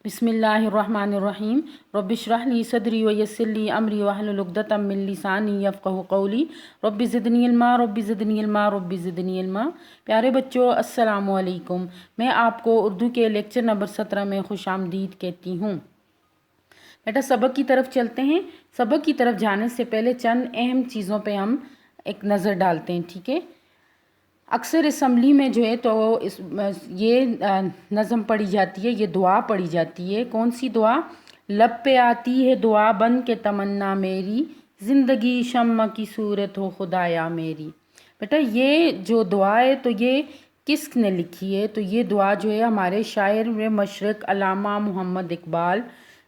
बिस्मिल्लाहिर्रहमानिर्रहीम रब्बि इश्रह ली सदरी व यस्सिर ली अमरी वहलुल उक़दतम मिन लिसानी यफ़क़हू क़ौली रब्बि ज़िदनी इल्मा रब्बि ज़िदनी इल्मा रब्बि ज़िदनी इल्मा। प्यारे बच्चों, अस्सलामु अलैकुम। मैं आपको उर्दू के लेक्चर नंबर 17 में खुशामदीद कहती हूँ। बेटा, सबक की तरफ चलते हैं। सबक की तरफ जाने से पहले चंद अहम चीज़ों पे हम एक नज़र डालते हैं, ठीक है। अक्सर असम्बली में जो है तो ये नज़म पढ़ी जाती है, ये दुआ पढ़ी जाती है। कौन सी दुआ? लब पे आती है दुआ बन के तमन्ना मेरी, ज़िंदगी शम्मा की सूरत हो खुदाया मेरी। बेटा, ये जो दुआ है तो ये किसने लिखी है? तो ये दुआ जो है हमारे शायर मशरक़ अल्लामा मोहम्मद इकबाल,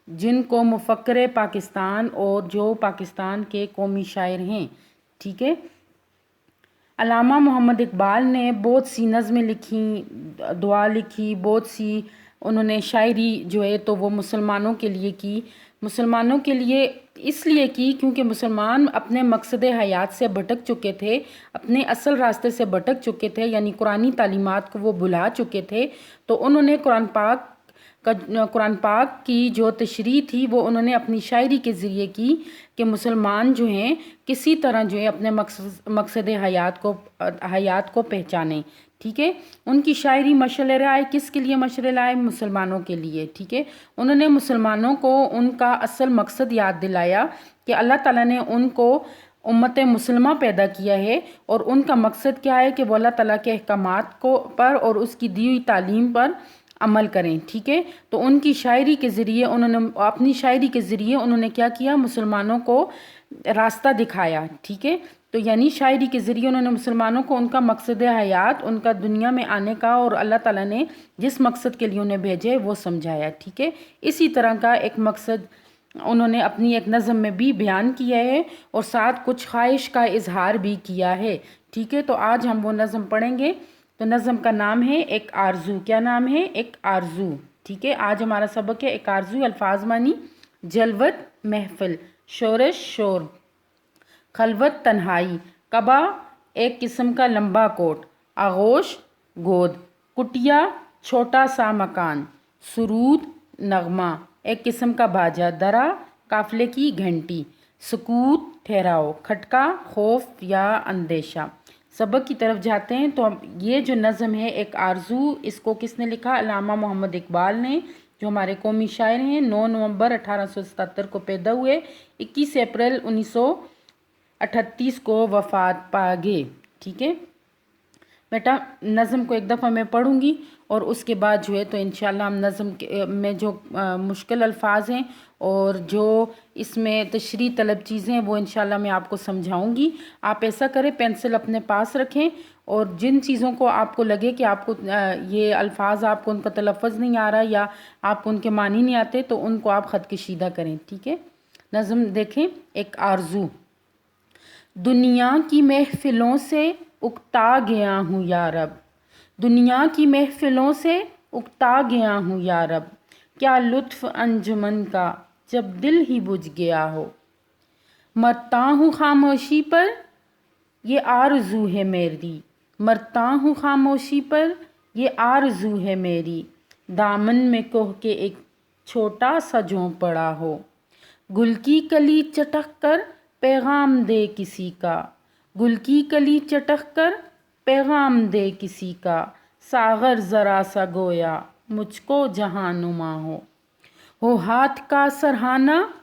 जिनको मुफ़क्किर पाकिस्तान और जो पाकिस्तान के कौमी शायर हैं, ठीक है। अल्लामा मोहम्मद इकबाल ने बहुत सी नज़में लिखी, दुआ लिखी, बहुत सी उन्होंने शायरी जो है तो वो मुसलमानों के लिए की। मुसलमानों के लिए इसलिए की क्योंकि मुसलमान अपने मकसद हयात से भटक चुके थे, अपने असल रास्ते से भटक चुके थे, यानी कुरानी तालीमात को वो भुला चुके थे। तो उन्होंने कुरान पाक की जो तशरीह थी वो उन्होंने अपनी शायरी के ज़रिए की कि मुसलमान जो हैं किसी तरह जो है अपने मकसद हयात को पहचानें, ठीक है। उनकी शायरी मशअल राय किसके लिए मशअल राय? मुसलमानों के लिए, ठीक है। उन्होंने मुसलमानों को उनका असल मकसद याद दिलाया कि अल्लाह ताला ने उनको उम्मत मुसलमा पैदा किया है और उनका मकसद क्या है कि वो अल्लाह ताला के अहकामात को पर और उसकी दी हुई तालीम पर अमल करें, ठीक है। तो उनकी शायरी के ज़रिए अपनी शायरी के ज़रिए उन्होंने क्या किया? मुसलमानों को रास्ता दिखाया, ठीक है। तो यानी शायरी के ज़रिए उन्होंने मुसलमानों को उनका मकसद हयात, उनका दुनिया में आने का और अल्लाह ताला ने जिस मकसद के लिए उन्हें भेजे वो समझाया, ठीक है। इसी तरह का एक मकसद उन्होंने अपनी एक नज़म में भी बयान किया है और साथ कुछ ख्वाहिश का इजहार भी किया है, ठीक है। तो आज हम वो नज़म पढ़ेंगे। तो नज़म का नाम है एक आरजू। क्या नाम है? एक आरजू, ठीक है। आज हमारा सबक है एक आरजू। अल्फाज मानी: जलवत महफिल, शोरश शोर, खलवत तन्हाई, कबा एक किस्म का लंबा कोट, आगोश गोद, कुटिया छोटा सा मकान, सुरूद नगमा एक किस्म का बाजा, दरा काफिले की घंटी, सुकूत ठहराओ, खटका खौफ या अंदेशा। सबक की तरफ जाते हैं। तो ये जो नज़म है एक आरजू, इसको किसने लिखा? अल्लामा मोहम्मद इकबाल ने, जो हमारे कौमी शायर हैं। 9 नवंबर 1877 को पैदा हुए, 21 अप्रैल 1938 को वफ़ात पा गए, ठीक है। बेटा, नज़म को एक दफ़ा मैं पढ़ूंगी और उसके बाद जो है तो इंशाल्लाह हम नज़म में जो मुश्किल अल्फाज हैं और जो इसमें तशरीह तलब चीज़ें हैं वो इंशाल्लाह मैं आपको समझाऊंगी। आप ऐसा करें, पेंसिल अपने पास रखें और जिन चीज़ों को आपको लगे कि आपको ये अल्फाज आपको उनका तलफ़्फ़ुज़ नहीं आ रहा या आपको उनके मानी नहीं आते तो उनको आप ख़त कशीदा करें, ठीक है। नज़म देखें। एक आरजू। दुनिया की महफिलों से उकता गया हूँ या रब, दुनिया की महफिलों से उकता गया हूँ या रब, क्या लुत्फ़ अंजुमन का जब दिल ही बुझ गया हो। मरता हूँ खामोशी पर ये आरज़ू है मेरी, मरता हूँ खामोशी पर ये आरज़ू है मेरी, दामन में कोह के एक छोटा सा झोंपड़ा पड़ा हो, गुल की कली चटक कर पैगाम दे किसी का, गुल की कली चटक कर पैगाम दे किसी का, सागर ज़रा सा गोया मुझको जहाँ नुमा हो हाथ का सरहाना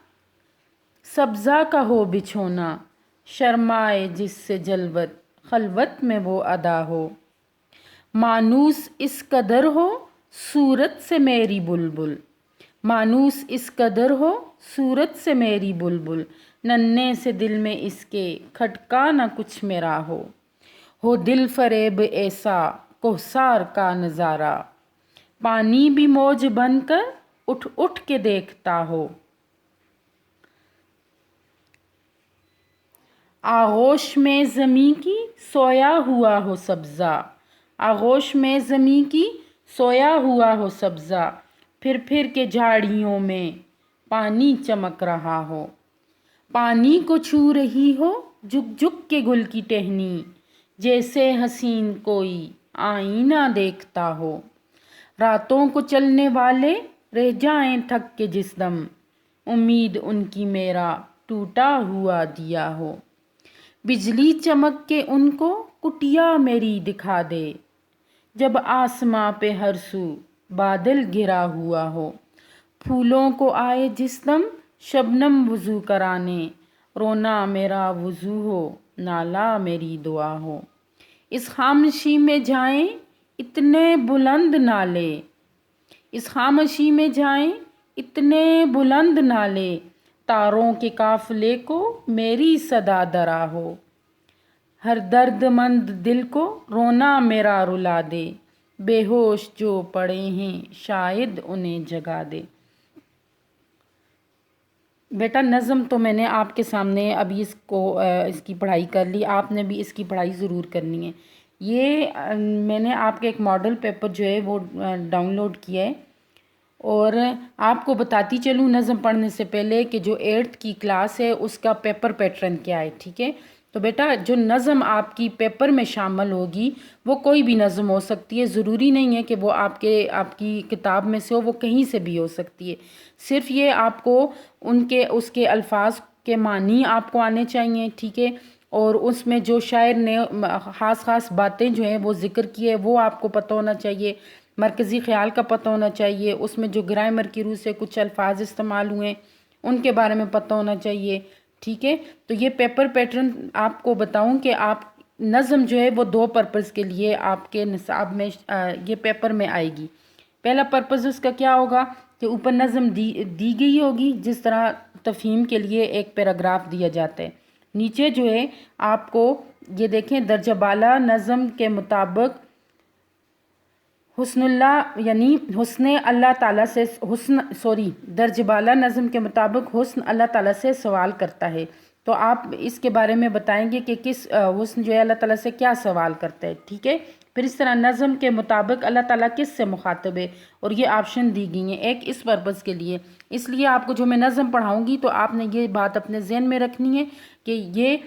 सब्ज़ा का हो बिछोना, शर्माए जिससे जलवत खलवत में वो अदा हो, मानूस इस कदर हो सूरत से मेरी बुलबुल, मानूस इस कदर हो सूरत से मेरी बुलबुल, नन्हे से दिल में इसके खटका न कुछ मेरा हो दिल फरेब ऐसा कोहसार का नज़ारा, पानी भी मौज बनकर उठ उठ के देखता हो, आगोश में ज़मीं की सोया हुआ हो सब्ज़ा, आगोश में ज़मीं की सोया हुआ हो सब्ज़ा, फिर के झाड़ियों में पानी चमक रहा हो, पानी को छू रही हो झुक झुक के गुल की टहनी, जैसे हसीन कोई आईना देखता हो, रातों को चलने वाले रह जाएं थक के जिस दम, उम्मीद उनकी मेरा टूटा हुआ दिया हो। बिजली चमक के उनको कुटिया मेरी दिखा दे, जब आसमां पे हर सू बादल घिरा हुआ हो। फूलों को आए जिस दम शबनम वुज़ू कराने, रोना मेरा वुज़ू हो, नाला मेरी दुआ हो। इस खामोशी में जाएं इतने बुलंद नाले, इस खामोशी में जाएं इतने बुलंद नाले, तारों के काफिले को मेरी सदा दरा हो। हर दर्दमंद दिल को रोना मेरा रुला दे, बेहोश जो पड़े हैं शायद उन्हें जगा दे। बेटा नज़म तो मैंने आपके सामने अभी इसकी पढ़ाई कर ली, आपने भी इसकी पढ़ाई ज़रूर करनी है। ये मैंने आपके एक मॉडल पेपर जो है वो डाउनलोड किया है, और आपको बताती चलूँ नज़म पढ़ने से पहले कि जो 8th की क्लास है उसका पेपर पैटर्न क्या है। ठीक है, तो बेटा जो नज़म आपकी पेपर में शामिल होगी वो कोई भी नज़म हो सकती है, ज़रूरी नहीं है कि वो आपकी किताब में से हो, वो कहीं से भी हो सकती है। सिर्फ ये आपको उसके अल्फाज के मानी आपको आने चाहिए। ठीक है, और उसमें जो शायर ने ख़ास बातें जो हैं वो ज़िक्र की है वो आपको पता होना चाहिए, मरकज़ी ख़्याल का पता होना चाहिए, उसमें जो ग्रामर की रूह से कुछ अल्फाज इस्तेमाल हुए उनके बारे में पता होना चाहिए। ठीक है, तो ये पेपर पैटर्न आपको बताऊं कि आप नज़म जो है वो 2 पर्पज़ के लिए आपके निसाब में ये पेपर में आएगी। पहला पर्पज़ उसका क्या होगा कि ऊपर नज़म दी गई होगी, जिस तरह तफ़हीम के लिए एक पैराग्राफ दिया जाता है। नीचे जो है आपको ये देखें, दर्जा बाला नज़म के मुताबिक दर्जा बाला नज़म के मुताबिक हुस्न अल्लाह ताला से सवाल करता है। तो आप इसके बारे में बताएंगे कि किस हुस्न जो है अल्लाह ताला से क्या सवाल करता है। ठीक है, फिर इस तरह नज़म के मुताबिक अल्लाह ताला किस से मुखातिब है, और ये ऑप्शन दी गई हैं एक इस पर्पज़ के लिए। इसलिए आपको जो मैं नज़म पढ़ाऊँगी तो आपने ये बात अपने ज़हन में रखनी है कि ये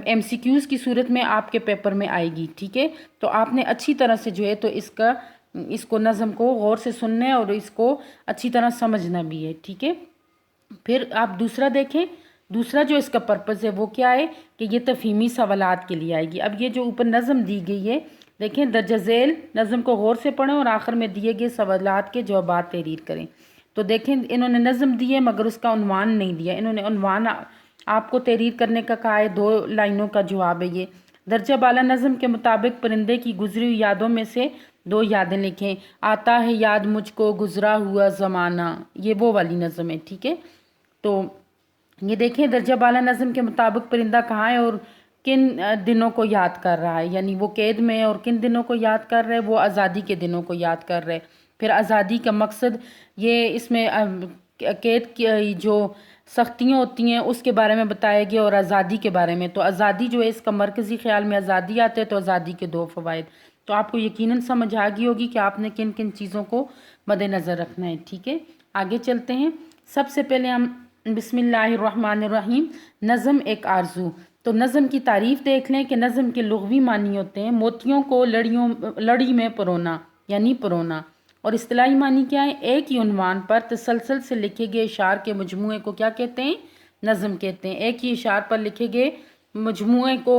MCQs की सूरत में आपके पेपर में आएगी। ठीक है, तो आपने अच्छी तरह से जो है तो इसको नज़म को गौर से सुनना है और इसको अच्छी तरह समझना भी है। ठीक है, फिर आप दूसरा देखें, दूसरा जो इसका पर्पज़ है वो क्या है कि ये तफ़हीमी सवालात के लिए आएगी। अब ये जो ऊपर नज़म दी गई है देखें, दर्जा झेल नज़म को गौर से पढ़ें और आखिर में दिए गए सवालात के जवाब तहरीर करें। तो देखें इन्होंने नज़म दी है मगर उसका उन्वान नहीं दिया, इन्होंने उन्वान आपको तहरीर करने का कहा है। 2 लाइनों का जवाब है ये। दर्जा बाला नज़म के मुताबिक परिंदे की गुजरी हुई यादों में से 2 यादें लिखें। आता है याद मुझको गुजरा हुआ ज़माना, ये वो वाली नज़म है। ठीक है, तो ये देखें दर्जा बाला नज़म के मुताबिक परिंदा कहाँ है और किन दिनों को याद कर रहा है, यानी वो कैद में है और किन दिनों को याद कर रहा है, वो आज़ादी के दिनों को याद कर रहे हैं। फिर आज़ादी का मकसद ये इसमें कैद की जो सख्तियाँ होती हैं उसके बारे में बताया गया और आज़ादी के बारे में। तो आज़ादी जो है इसका मरकज़ी ख्याल में आज़ादी आते हैं, तो आज़ादी के 2 फ़वाइद। तो आपको यकीनन समझ आ गई होगी कि आपने किन किन चीज़ों को मद्देनज़र रखना है। ठीक है, आगे चलते हैं। सबसे पहले हम बिस्मिल्लाहिर्रहमानिर्रहीम, नज़म एक आरज़ू। तो नज़म की तारीफ़ देख लें कि नज़म के लुग़वी मानी होते हैं मोतियों को लड़ी में परोना यानी परोना, और इस्तिलाही मानी क्या है, एक ही उन्वान पर तसलसल से लिखे गए इशार के मजमूए को क्या कहते हैं, नज़म कहते हैं। एक ही इशार पर लिखे गए मजमूए को,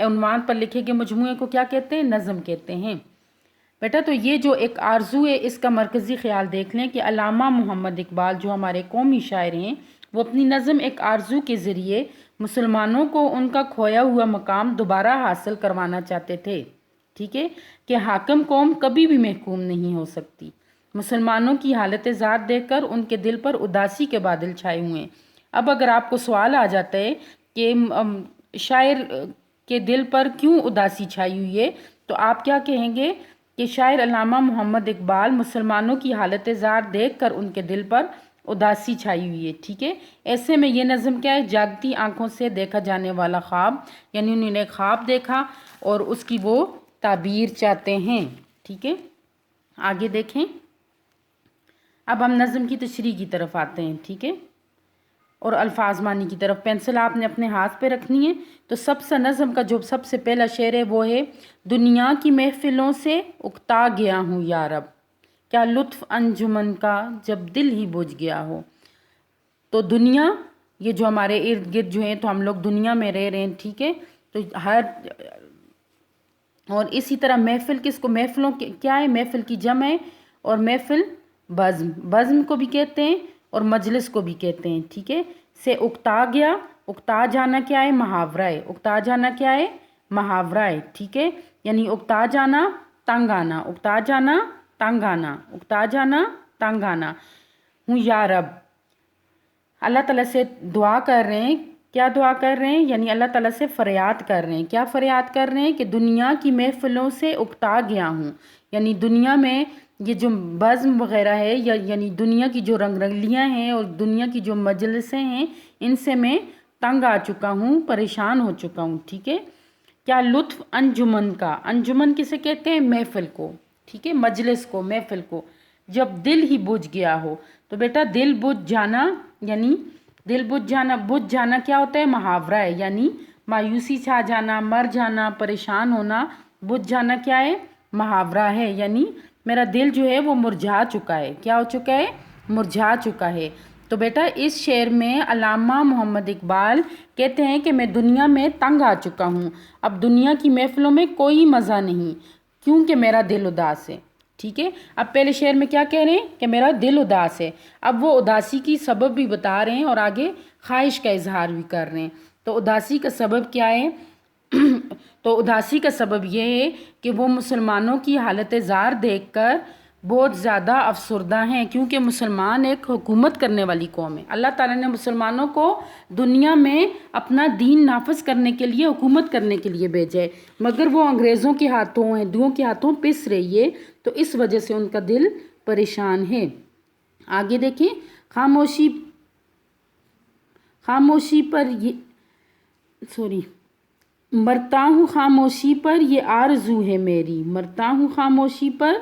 उन्वान पर लिखे गए मजमूए को क्या कहते हैं, नज़म कहते हैं। बेटा तो ये जो एक आरज़ू है इसका मरकज़ी ख्याल देख लें कि अल्लामा मोहम्मद इकबाल जो हमारे कौमी शायर हैं वो अपनी नज़म एक आरज़ू के ज़रिए मुसलमानों को उनका खोया हुआ मकाम दोबारा हासिल करवाना चाहते थे। ठीक है, कि हाकिम कौम कभी भी महकूम नहीं हो सकती। मुसलमानों की हालत ज़ात देखकर उनके दिल पर उदासी के बादल छाए हुए हैं। अब अगर आपको सवाल आ जाता है कि शायर के दिल पर क्यों उदासी छाई हुई है, तो आप क्या कहेंगे कि शायर अल्लामा मोहम्मद इकबाल मुसलमानों की हालत ज़ात देखकर उनके दिल पर उदासी छाई हुई है। ठीक है, ऐसे में ये नज़म क्या है, जागती आंखों से देखा जाने वाला ख्वाब, यानी उन्होंने ख्वाब देखा और उसकी वो ताबीर चाहते हैं। ठीक है, आगे देखें। अब हम नज़म की तशरीह की तरफ आते हैं। ठीक है, और अल्फाज मानी की तरफ। पेंसिल आपने अपने हाथ पे रखनी है। तो सबसे नज़म का जो सबसे पहला शेर है वो है, दुनिया की महफिलों से उकता गया हूँ यारब, کیا لطف انجمن کا جب دل ہی بجھ گیا ہو۔ تو دنیا، یہ جو ہمارے ارد گرد جو ہیں، تو ہم لوگ دنیا میں رہ رہے ہیں، ٹھیک ہے، تو اور اسی طرح محفل کس کو، محفلوں کیا ہے، محفل کی جمع ہے، اور محفل بزم، بزم کو بھی کہتے ہیں اور مجلس کو بھی کہتے ہیں، ٹھیک ہے۔ سے اکتا گیا، اکتا جانا کیا ہے، محاورہ ہے، اکتا جانا کیا ہے، محاورہ ہے، ٹھیک ہے، یعنی اکتا جانا، تنگ آنا، اکتا جانا، تنگ آنا، اکتا جانا، تنگ آنا۔ ہوں یا رب، اللہ تعالیٰ سے دعا کر رہے ہیں، کیا دعا کر رہے ہیں، یعنی اللہ تعالیٰ سے فریاد کر رہے ہیں، کیا فریاد کر رہے ہیں کہ دنیا کی محفلوں سے اکتا گیا ہوں، یعنی دنیا میں یہ جو بزم وغیرہ ہے، یعنی دنیا کی جو رنگ رنگلیاں ہیں اور دنیا کی جو مجلسیں ہیں، ان سے میں تنگ آ چکا ہوں، پریشان ہو چکا ہوں، ٹھیک ہے۔ کیا لطف انجمن کا، انجمن کسے کہتے ہیں، محفل کو، ٹھیک ہے، مجلس کو، محفل کو، جب دل ہی بجھ گیا ہو۔ تو بیٹا دل بجھ جانا، یعنی دل بجھ جانا کیا ہوتا ہے، محاورہ ہے، یعنی مایوسی چھا جانا، مر جانا، پریشان ہونا، بجھ جانا کیا ہے، محاورہ ہے، یعنی میرا دل جو ہے وہ مرجھا چکا ہے، کیا ہو چکا ہے، مرجھا چکا ہے۔ تو بیٹا اس شعر میں علامہ محمد اقبال کہتے ہیں کہ میں دنیا میں تنگ آ چکا ہوں، اب دنیا کی محفلوں میں کوئی مزہ نہیں، کیونکہ میرا دل اداس ہے، ٹھیک ہے۔ اب پہلے شعر میں کیا کہہ رہے ہیں کہ میرا دل اداس ہے، اب وہ اداسی کی سبب بھی بتا رہے ہیں اور آگے خواہش کا اظہار بھی کر رہے ہیں۔ تو اداسی کا سبب کیا ہے، تو اداسی کا سبب یہ ہے کہ وہ مسلمانوں کی حالت زار دیکھ کر بہت زیادہ افسردہ ہیں، کیونکہ مسلمان ایک حکومت کرنے والی قوم ہے۔ اللہ تعالیٰ نے مسلمانوں کو دنیا میں اپنا دین نافذ کرنے کے لیے، حکومت کرنے کے لیے بھیجا ہے، مگر وہ انگریزوں کے ہاتھوں، ہندوؤں کے ہاتھوں پس رہی ہے، تو اس وجہ سے ان کا دل پریشان ہے۔ آگے دیکھیں، خاموشی پر یہ مرتا ہوں خاموشی پر یہ آرزو ہے میری، مرتا ہوں خاموشی پر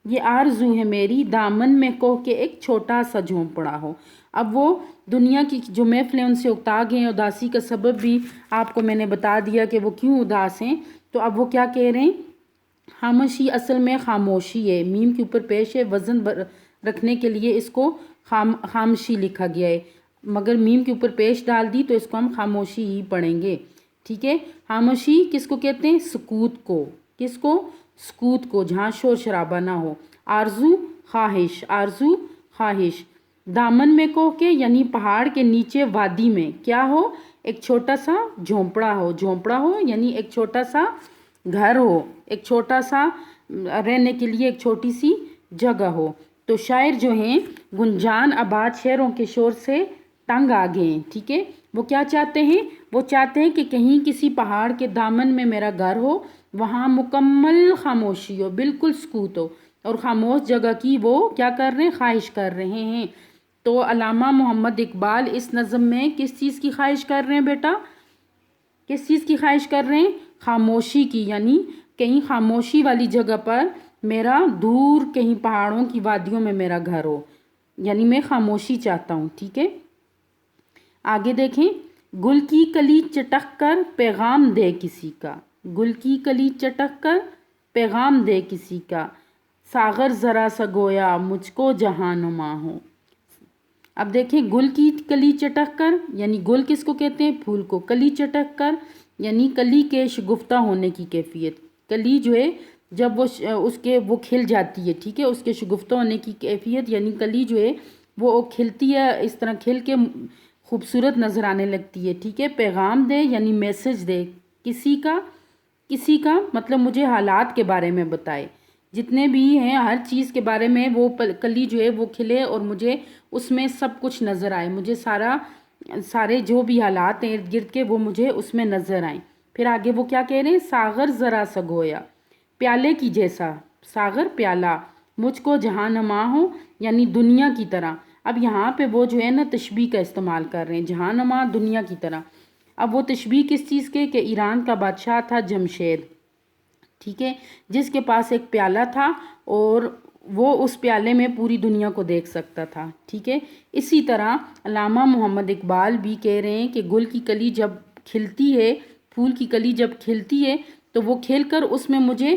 یہ آرزو ہے میری، دامن میں کوہ کے ایک چھوٹا سا جھونپڑا ہو۔ اب وہ دنیا کی جو محفلیں ان سے اکتا گئے ہیں، اداسی کا سبب بھی آپ کو میں نے بتا دیا کہ وہ کیوں اداس ہیں۔ تو اب وہ کیا کہہ رہے ہیں، خاموشی اصل میں خاموشی ہے، میم کے اوپر پیش ہے، وزن رکھنے کے لیے اس کو خاموشی لکھا گیا ہے، مگر میم کے اوپر پیش ڈال دی تو اس کو ہم خاموشی ہی پڑھیں گے، ٹھیک ہے۔ خاموشی کس کو کہتے ہیں، سکوت کو، کس کو، سکوت کو، جہاں شور شرابہ نہ ہو۔ آرزو خواہش، آرزو خواہش، دامن میں کوہ کے یعنی پہاڑ کے نیچے وادی میں کیا ہو، ایک چھوٹا سا جھونپڑا ہو، جھونپڑا ہو یعنی ایک چھوٹا سا گھر ہو، ایک چھوٹا سا رہنے کے لیے ایک چھوٹی سی جگہ ہو۔ تو شاعر جو ہیں گنجان آباد شہروں کے شور سے تنگ آ گئے ہیں، ٹھیک ہے۔ وہ کیا چاہتے ہیں، وہ چاہتے ہیں کہ کہیں کسی پہاڑ کے دامن میں میرا گھر ہو، وہاں مکمل خاموشی ہو، بالکل سکوت ہو، اور خاموش جگہ کی وہ کیا کر رہے ہیں، خواہش کر رہے ہیں۔ تو علامہ محمد اقبال اس نظم میں کس چیز کی خواہش کر رہے ہیں بیٹا، کس چیز کی خواہش کر رہے ہیں، خاموشی کی، یعنی کہیں خاموشی والی جگہ پر میرا، دور کہیں پہاڑوں کی وادیوں میں میرا گھر ہو، یعنی میں خاموشی چاہتا ہوں، ٹھیک ہے۔ آگے دیکھیں، گل کی کلی چٹک کر پیغام دے کسی کا، گل کی کلی چٹک کر پیغام دے کسی کا، ساغر ذرا سا گویا مجھ کو جہاں نما ہو۔ اب دیکھیں، گل کی کلی چٹک کر، یعنی گل کس کو کہتے ہیں، پھول کو، کلی چٹک کر یعنی کلی کے شگفتہ ہونے کی کیفیت، کلی جو ہے جب وہ کھل جاتی ہے، ٹھیک ہے، اس کے شگفتہ ہونے کی کیفیت، یعنی کلی جو ہے وہ کھلتی ہے، اس طرح کھل کے خوبصورت نظر آنے لگتی ہے، ٹھیک ہے۔ پیغام دے یعنی میسج دے، کسی کا مطلب مجھے حالات کے بارے میں بتائے، جتنے بھی ہیں ہر چیز کے بارے میں وہ کلی جو ہے وہ کھلے اور مجھے اس میں سب کچھ نظر آئے، مجھے سارے جو بھی حالات ہیں ارد گرد کے وہ مجھے اس میں نظر آئیں۔ پھر آگے وہ کیا کہہ رہے ہیں، ساغر ذرا سا گویا، پیالے کی جیسا، ساغر پیالہ، مجھ کو جہاں نما ہو یعنی دنیا کی طرح۔ اب یہاں پہ وہ جو ہے نا تشبیہ کا استعمال کر رہے ہیں، جہاں نما دنیا کی طرح۔ اب وہ تشبیہ کس چیز کے، کہ ایران کا بادشاہ تھا جمشید، ٹھیک ہے، جس کے پاس ایک پیالہ تھا اور وہ اس پیالے میں پوری دنیا کو دیکھ سکتا تھا، ٹھیک ہے۔ اسی طرح علامہ محمد اقبال بھی کہہ رہے ہیں کہ گل کی کلی جب کھلتی ہے، پھول کی کلی جب کھلتی ہے تو وہ کھل کر اس میں مجھے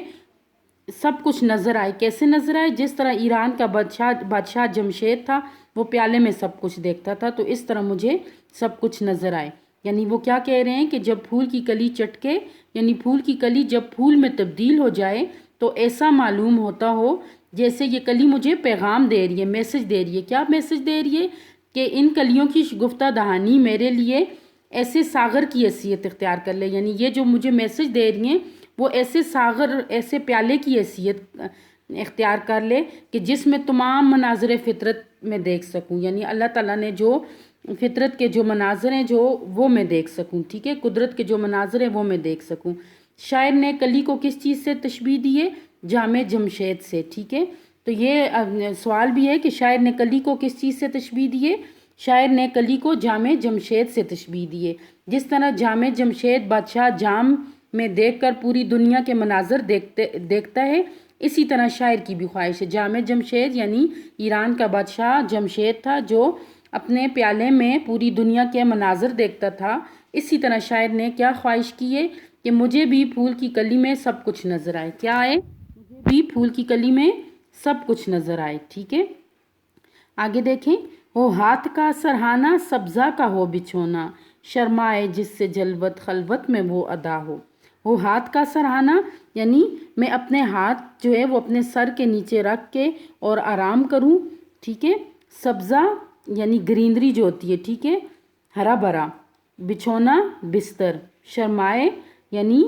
सब कुछ नज़र आए। कैसे नज़र आए? जिस तरह ईरान का बादशाह जमशेद था, वो प्याले में सब कुछ देखता था, तो इस तरह मुझे सब कुछ नज़र आए। यानी वो क्या कह रहे हैं कि जब फूल की कली चटके, यानी फूल की कली जब फूल में तब्दील हो जाए तो ऐसा मालूम होता हो जैसे ये कली मुझे पैगाम दे रही है, मैसेज दे रही है। क्या मैसेज दे रही है? कि इन कलियों की गुफ्ता दहानी मेरे लिए ऐसे सागर की हैसियत इख्तियार कर ले। यानी ये जो मुझे मैसेज दे रही हैं वो ऐसे सागर, ऐसे प्याले की हैसियत इख्तियार कर ले कि जिसमें तमाम मनाज़र फ़ितरत में देख सकूं। यानी अल्लाह ताला ने जो फ़ितरत के जो मनाज़र हैं जो वो मैं देख सकूं, ठीक है, कुदरत के जो मनाज़र हैं वो मैं देख सकूं। शायर ने कली को किस चीज़ से तशबीह दी है? जामे जमशेद से, ठीक है। तो ये सवाल भी है कि शायर ने कली को किस चीज़ से तशबीह दी है? शायर ने कली को जामे जमशेद से तशबीह दी है। जिस तरह जामे जमशेद बादशाह जाम में देखकर पूरी दुनिया के मनाज़र देखता है, इसी तरह शायर की भी ख्वाहिश है। जामे जमशेद यानी ईरान का बादशाह जमशेद था जो अपने प्याले में पूरी दुनिया के मनाज़र देखता था। इसी तरह शायर ने क्या ख्वाहिश की है कि मुझे भी फूल की कली में सब कुछ नज़र आए। क्या आए? मुझे भी फूल की कली में सब कुछ नज़र आए, ठीक है। आगे देखें, हो हाथ का सरहाना सब्ज़ा का हो बिछोना, शर्माए जिससे जलवत खलवत में वो अदा हो हाथ का सरहाना यानी मैं अपने हाथ जो है वो अपने सर के नीचे रख के और आराम करूं, ठीक है। सब्ज़ा यानी ग्रीनरी जो होती है, ठीक है, हरा भरा। बिछोना बिस्तर। शर्माए यानी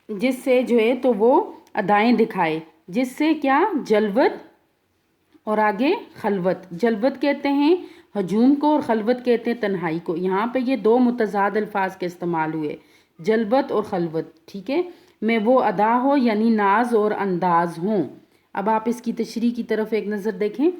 जिससे जो है तो वो अदाएं दिखाए, जिससे क्या? जलवत और आगे खलवत। जलवत कहते हैं हजूम को और खलवत कहते हैं तन्हाई को। यहाँ पे ये दो मुतज़ाद अल्फाज के इस्तेमाल हुए, जलवत और खलवत, ठीक है। मैं वो अदा हो यानी नाज और अंदाज हों। अब आप इसकी तशरीह की तरफ एक नज़र देखें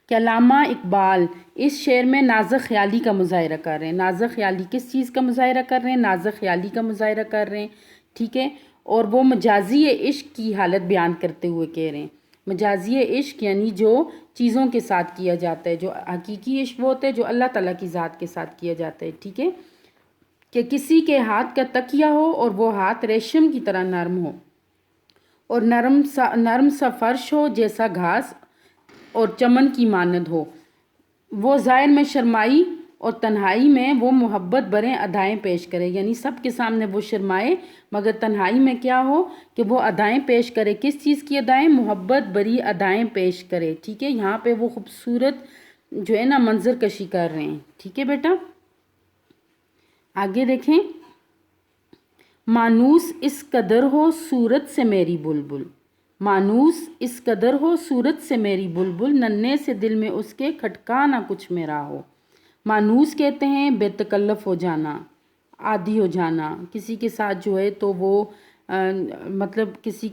कि अल्लामा इकबाल इस शेर में नाज़क ख्याली का मुज़ाहिरा कर रहे हैं। नाज़क ख्याली किस चीज़ का मुज़ाहिरा कर रहे हैं? नाज़क ख्याली का मुज़ाहिरा कर रहे हैं, ठीक है। और वो मजाजी इश्क की हालत बयान करते हुए कह रहे हैं। मजाजी इश्क यानी जो चीज़ों के साथ किया जाता है, जो हकीकी इश्क वो होता है जो अल्लाह ताला की ज़ात के साथ किया जाता है, ठीक है। कि किसी के हाथ का तकिया हो और वो हाथ रेशम की तरह नरम हो और नरम सा फर्श हो जैसा घास और चमन की मानद हो। वो ज़ाहिर में शर्माई और तन्हाई में वो मोहब्बत भरे अदाएं पेश करे। यानी सब के सामने वो शर्माए मगर तन्हाई में क्या हो कि वो अदाएं पेश करे। किस चीज़ की अदाएं? मोहब्बत भरी अदाएं पेश करे, ठीक है। यहाँ पे वो खूबसूरत जो है ना मंजर कशी कर रहे हैं, ठीक है बेटा। आगे देखें, मानूस इस कदर हो सूरत से मेरी बुलबुल। मानूस इस कदर हो सूरत से मेरी बुलबुल, नन्हे से दिल में उसके खटका ना कुछ मेरा हो। मानूस कहते हैं बेतकल्लफ हो जाना, आदी हो जाना। किसी के साथ जो है तो वो मतलब किसी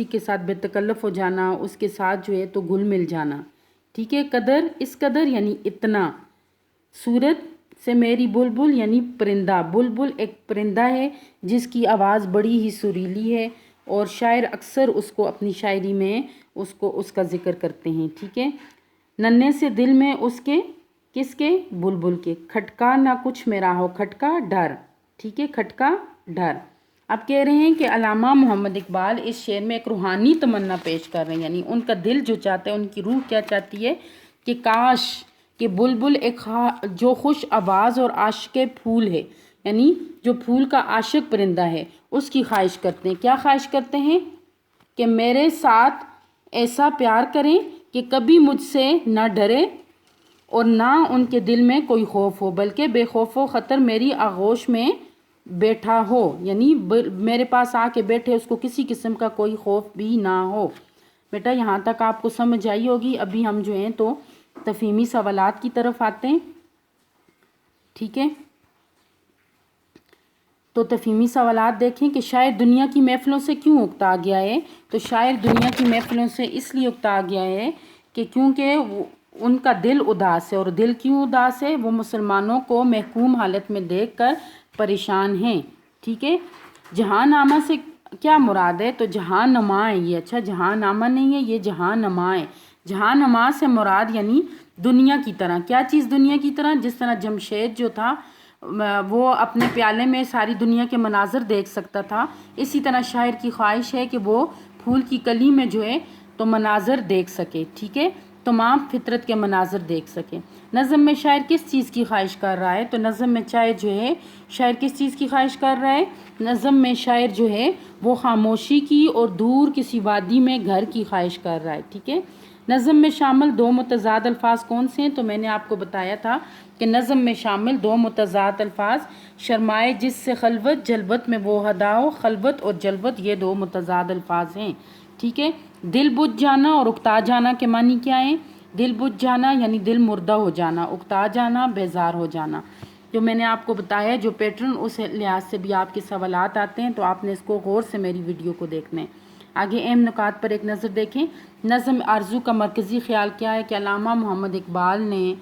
के साथ बेतकल्लफ हो जाना, उसके साथ जो है तो घुल मिल जाना, ठीक है। कदर, इस कदर यानी इतना। सूरत से मेरी बुलबुल यानी परिंदा। बुलबुल एक परिंदा है जिसकी आवाज़ बड़ी ही सुरीली है और शायर अक्सर उसको अपनी शायरी में उसका ज़िक्र करते हैं, ठीक है। नन्हे से दिल में उसके, किसके? बुलबुल के। खटका ना कुछ मेरा हो, खटका डर, ठीक है, खटका डर। अब कह रहे हैं कि अल्लामा मोहम्मद इकबाल इस शेर में एक रूहानी तमन्ना पेश कर रहे हैं। यानी उनका दिल जो चाहता है, उनकी रूह क्या चाहती है कि काश कि बुलबुल एक जो खुश आवाज़ और आशिक़ फूल है, यानी जो फूल का आशिक परिंदा है, उसकी ख्वाहिश करते हैं। क्या ख्वाहिश करते हैं? कि मेरे साथ ऐसा प्यार करें कि कभी मुझसे ना डरे और ना उनके दिल में कोई खौफ हो, बल्कि बेखौफ ख़तर मेरी आगोश में बैठा हो। यानी मेरे पास आके बैठे, उसको किसी किस्म का कोई खौफ भी ना हो। बेटा यहाँ तक आपको समझ आई होगी। अभी हम जो हैं तो तफ़हीमी सवालात की तरफ आते हैं, ठीक है। तो तफ़हीमी सवालात देखें कि शायर दुनिया की महफ़िलों से क्यों उकता गया है। तो शायर दुनिया की महफ़िलों से इसलिए उकता गया है कि क्योंकि उनका दिल उदास है। और दिल क्यों उदास है? वो मुसलमानों को महकूम हालत में देखकर परेशान हैं, ठीक है। जहांनामा से क्या मुराद है? तो जहांनमा है ये। अच्छा, जहांनामा नहीं है ये, जहांनमा है। जहांनमा से मुराद यानी दुनिया की तरह। क्या चीज़ दुनिया की तरह? जिस तरह जमशेद जो था وہ اپنے پیالے میں ساری دنیا کے مناظر دیکھ سکتا تھا، اسی طرح شاعر کی خواہش ہے کہ وہ پھول کی کلی میں جو ہے تو مناظر دیکھ سکے، ٹھیک ہے، تمام فطرت کے مناظر دیکھ سکے۔ نظم میں شاعر کس چیز کی خواہش کر رہا ہے؟ تو نظم میں جو ہے شاعر کس چیز کی خواہش کر رہا ہے؟ نظم میں شاعر جو ہے وہ خاموشی کی اور دور کسی وادی میں گھر کی خواہش کر رہا ہے، ٹھیک ہے۔ نظم میں شامل دو متضاد الفاظ کون سے ہیں؟ تو میں نے آپ کو بتایا تھا کہ نظم میں شامل دو متضاد الفاظ شرمائے جس سے خلوت، جلوت میں وہ ہداؤ، خلوت اور جلوت یہ دو متضاد الفاظ ہیں، ٹھیک ہے۔ دل بجھ جانا اور اکتا جانا کے معنی کیا ہیں؟ دل بجھ جانا یعنی دل مردہ ہو جانا، اکتا جانا بیزار ہو جانا، جو میں نے آپ کو بتایا جو پیٹرن اس لحاظ سے بھی آپ کے سوالات آتے ہیں تو آپ نے اس کو غور سے میری ویڈیو کو دیکھنا ہے۔ آگے اہم نکات پر ایک نظر دیکھیں۔ نظم آرزو کا مرکزی خیال کیا ہے؟ کہ علامہ محمد اقبال نے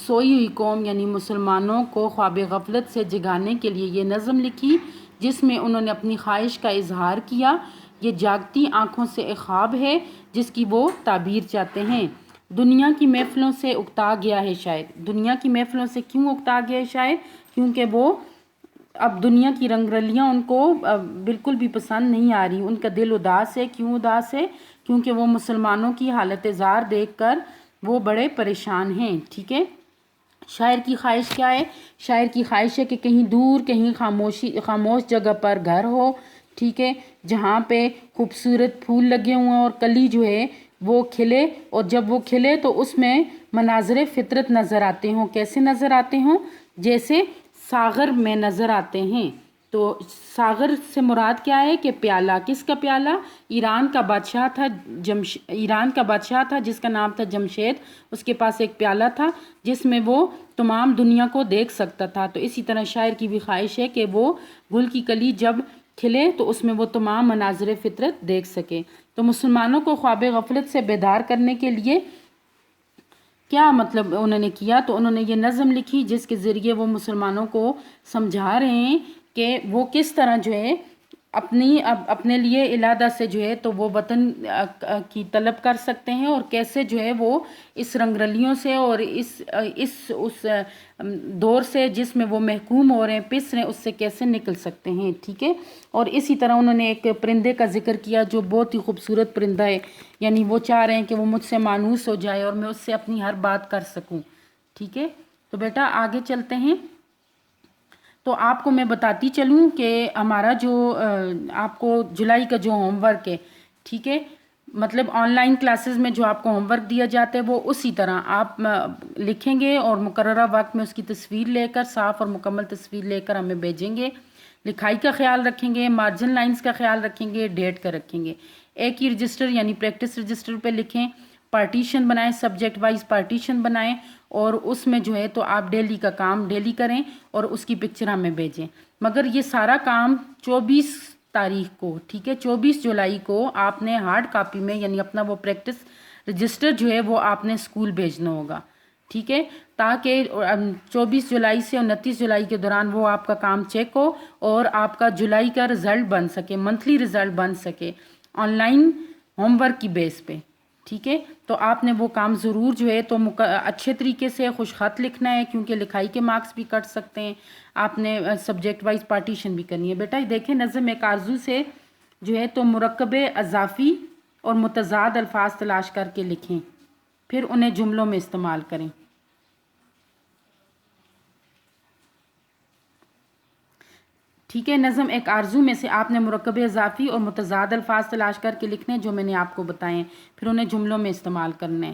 سوئی ہوئی قوم یعنی مسلمانوں کو خواب غفلت سے جگانے کے لیے یہ نظم لکھی، جس میں انہوں نے اپنی خواہش کا اظہار کیا۔ یہ جاگتی آنکھوں سے ایک خواب ہے جس کی وہ تعبیر چاہتے ہیں۔ دنیا کی محفلوں سے اکتا گیا ہے شاعر۔ دنیا کی محفلوں سے کیوں اکتا گیا ہے شاعر؟ کیونکہ وہ اب دنیا کی رنگ رلیاں ان کو بالکل بھی پسند نہیں آ رہی، ان کا دل اداس ہے۔ کیوں اداس ہے؟ کیونکہ وہ مسلمانوں کی حالت زار دیکھ کر وہ بڑے پریشان ہیں، ٹھیک ہے۔ شاعر کی خواہش کیا ہے؟ شاعر کی خواہش ہے کہ کہیں دور، کہیں خاموش جگہ پر گھر ہو، ٹھیک ہے، جہاں پہ خوبصورت پھول لگے ہوئے ہیں اور کلی جو ہے وہ کھلے، اور جب وہ کھلے تو اس میں مناظر فطرت نظر آتے ہوں۔ کیسے نظر آتے ہوں؟ جیسے ساغر میں نظر آتے ہیں۔ تو ساغر سے مراد کیا ہے؟ کہ پیالہ۔ کس کا پیالہ؟ ایران کا بادشاہ تھا جس کا نام تھا جمشید، اس کے پاس ایک پیالہ تھا جس میں وہ تمام دنیا کو دیکھ سکتا تھا۔ تو اسی طرح شاعر کی بھی خواہش ہے کہ وہ گل کی کلی جب کھلے تو اس میں وہ تمام مناظر فطرت دیکھ سکے۔ تو مسلمانوں کو خواب غفلت سے بیدار کرنے کے لیے کیا مطلب انہوں نے کیا؟ تو انہوں نے یہ نظم لکھی جس کے ذریعے وہ مسلمانوں کو سمجھا رہے ہیں کہ وہ کس طرح جو ہے اپنے لیے علادہ سے جو ہے تو وہ وطن کی طلب کر سکتے ہیں، اور کیسے جو ہے وہ اس رنگ رلیوں سے اور اس دور سے جس میں وہ محکوم ہو رہے ہیں، پس رہے ہیں، اس سے کیسے نکل سکتے ہیں، ٹھیک ہے۔ اور اسی طرح انہوں نے ایک پرندے کا ذکر کیا جو بہت ہی خوبصورت پرندہ ہے، یعنی وہ چاہ رہے ہیں کہ وہ مجھ سے مانوس ہو جائے اور میں اس سے اپنی ہر بات کر سکوں، ٹھیک ہے۔ تو بیٹا آگے چلتے ہیں۔ تو آپ کو میں بتاتی چلوں کہ ہمارا جو آپ کو جولائی کا جو ہوم ورک ہے، ٹھیک ہے، مطلب آن لائن کلاسز میں جو آپ کو ہوم ورک دیا جاتا ہے وہ اسی طرح آپ لکھیں گے اور مقررہ وقت میں اس کی تصویر لے کر، صاف اور مکمل تصویر لے کر ہمیں بھیجیں گے۔ لکھائی کا خیال رکھیں گے، مارجن لائنز کا خیال رکھیں گے، ڈیٹ کا رکھیں گے۔ ایک ہی رجسٹر یعنی پریکٹس رجسٹر پہ لکھیں، پارٹیشن بنائیں، سبجیکٹ وائز پارٹیشن بنائیں، اور اس میں جو ہے تو آپ ڈیلی کا کام ڈیلی کریں اور اس کی پکچر ہمیں بھیجیں۔ مگر یہ سارا کام 24 تاریخ کو، ٹھیک ہے، 24 جولائی کو آپ نے ہارڈ کاپی میں یعنی اپنا وہ پریکٹس رجسٹر جو ہے وہ آپ نے اسکول بھیجنا ہوگا، ٹھیک ہے، تاکہ 24 جولائی سے 29 جولائی کے دوران وہ آپ کا کام چیک ہو اور آپ کا جولائی کا رزلٹ بن سکے، منتھلی رزلٹ بن سکے آن لائن ہوم ورک کی بیس پہ، ٹھیک ہے۔ تو آپ نے وہ کام ضرور جو ہے تو اچھے طریقے سے خوش خط لکھنا ہے، کیونکہ لکھائی کے مارکس بھی کٹ سکتے ہیں۔ آپ نے سبجیکٹ وائز پارٹیشن بھی کرنی ہے۔ بیٹا دیکھیں نظم ایک آرزو سے جو ہے تو مرکب اضافی اور متضاد الفاظ تلاش کر کے لکھیں، پھر انہیں جملوں میں استعمال کریں۔ ٹھیک ہے، نظم ایک آرزو میں سے آپ نے مرکب اضافی اور متضاد الفاظ تلاش کر کے لکھنے جو میں نے آپ کو بتائے ہیں، پھر انہیں جملوں میں استعمال کرنے۔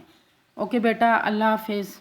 اوکے بیٹا، اللہ حافظ۔